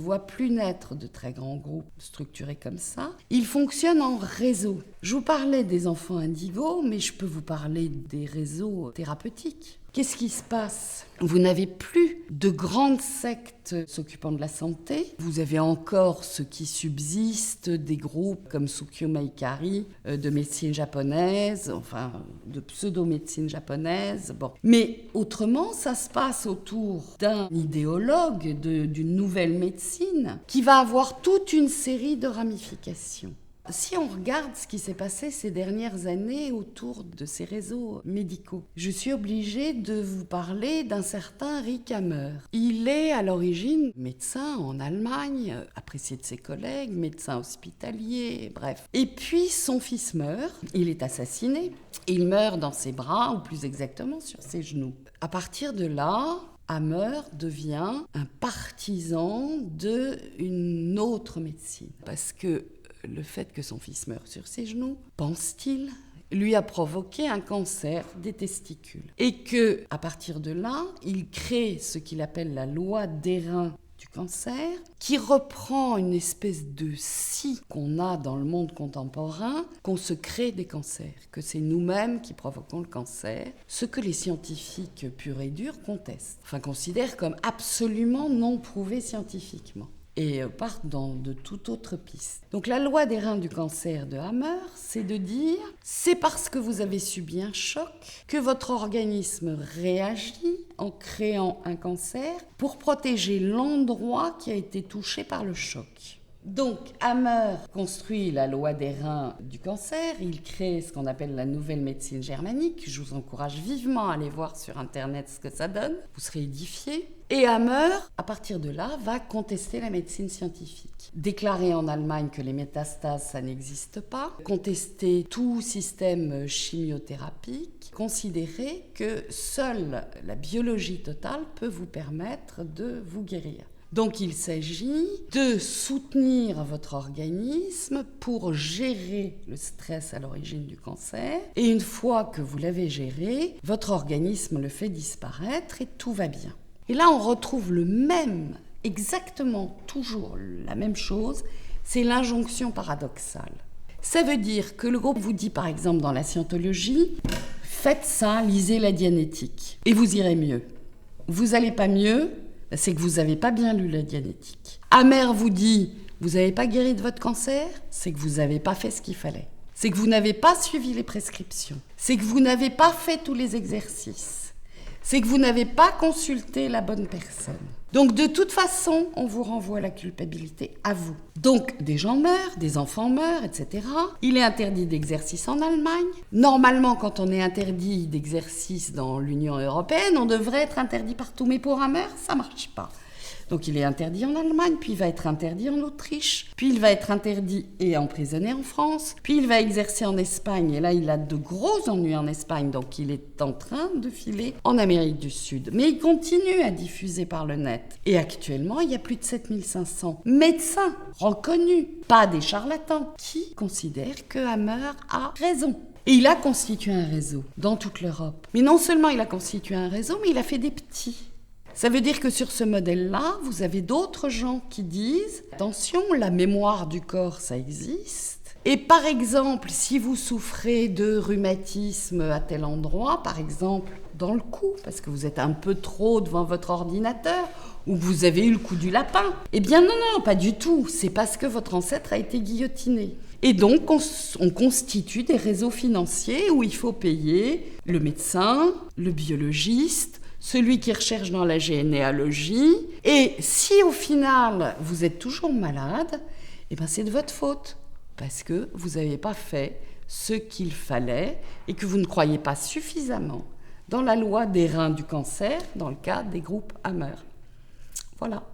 voit plus naître de très grands groupes structurés comme ça. Ils fonctionnent en réseau. Je vous parlais des enfants indigos, mais je peux vous parler des réseaux thérapeutiques. Qu'est-ce qui se passe ? Vous n'avez plus de grandes sectes s'occupant de la santé. Vous avez encore ce qui subsiste, des groupes comme Sukyo Maikari, de médecine japonaise, enfin de pseudo-médecine japonaise. Bon. Mais autrement, ça se passe autour d'un idéologue d'une nouvelle médecine qui va avoir toute une série de ramifications. Si on regarde ce qui s'est passé ces dernières années autour de ces réseaux médicaux, je suis obligée de vous parler d'un certain Rick Hammer. Il est à l'origine médecin en Allemagne, apprécié de ses collègues, médecin hospitalier, bref. Et puis son fils meurt, il est assassiné, il meurt dans ses bras, ou plus exactement sur ses genoux. À partir de là, Hammer devient un partisan d'une autre médecine, parce que le fait que son fils meure sur ses genoux, pense-t-il, lui a provoqué un cancer des testicules. Et que, à partir de là, il crée ce qu'il appelle la loi d'Airain du cancer, qui reprend une espèce de scie qu'on a dans le monde contemporain, qu'on se crée des cancers, que c'est nous-mêmes qui provoquons le cancer, ce que les scientifiques purs et durs contestent, enfin considèrent comme absolument non prouvé scientifiquement. Et partent dans de toute autre piste. Donc la loi des reins du cancer de Hammer, c'est de dire, c'est parce que vous avez subi un choc que votre organisme réagit en créant un cancer pour protéger l'endroit qui a été touché par le choc. Donc Hammer construit la loi des reins du cancer, il crée ce qu'on appelle la nouvelle médecine germanique. Je vous encourage vivement à aller voir sur internet ce que ça donne, vous serez édifiés. Et Hammer, à partir de là, va contester la médecine scientifique. Déclarer en Allemagne que les métastases, ça n'existe pas. Contester tout système chimiothérapique. Considérer que seule la biologie totale peut vous permettre de vous guérir. Donc il s'agit de soutenir votre organisme pour gérer le stress à l'origine du cancer. Et une fois que vous l'avez géré, votre organisme le fait disparaître et tout va bien. Et là, on retrouve exactement toujours la même chose, c'est l'injonction paradoxale. Ça veut dire que le groupe vous dit, par exemple, dans la scientologie, faites ça, lisez la Dianétique, et vous irez mieux. Vous n'allez pas mieux, c'est que vous n'avez pas bien lu la Dianétique. Hammer vous dit, vous n'avez pas guéri de votre cancer, c'est que vous n'avez pas fait ce qu'il fallait. C'est que vous n'avez pas suivi les prescriptions. C'est que vous n'avez pas fait tous les exercices. C'est que vous n'avez pas consulté la bonne personne. Donc, de toute façon, on vous renvoie la culpabilité à vous. Donc, des gens meurent, des enfants meurent, etc. Il est interdit d'exercice en Allemagne. Normalement, quand on est interdit d'exercice dans l'Union européenne, on devrait être interdit partout. Mais pour Hammer, ça ne marche pas. Donc il est interdit en Allemagne, puis il va être interdit en Autriche, puis il va être interdit et emprisonné en France, puis il va exercer en Espagne, et là il a de gros ennuis en Espagne, donc il est en train de filer en Amérique du Sud. Mais il continue à diffuser par le net. Et actuellement, il y a plus de 7500 médecins reconnus, pas des charlatans, qui considèrent que Hammer a raison. Et il a constitué un réseau dans toute l'Europe. Mais non seulement il a constitué un réseau, mais il a fait des petits. Ça veut dire que sur ce modèle-là, vous avez d'autres gens qui disent « Attention, la mémoire du corps, ça existe. » Et par exemple, si vous souffrez de rhumatisme à tel endroit, par exemple dans le cou, parce que vous êtes un peu trop devant votre ordinateur, ou que vous avez eu le coup du lapin, eh bien non, pas du tout. C'est parce que votre ancêtre a été guillotiné. Et donc, on constitue des réseaux financiers où il faut payer le médecin, le biologiste, celui qui recherche dans la généalogie. Et si au final, vous êtes toujours malade, eh ben c'est de votre faute, parce que vous n'avez pas fait ce qu'il fallait et que vous ne croyez pas suffisamment dans la loi des reins du cancer, dans le cas des groupes Hammer. Voilà.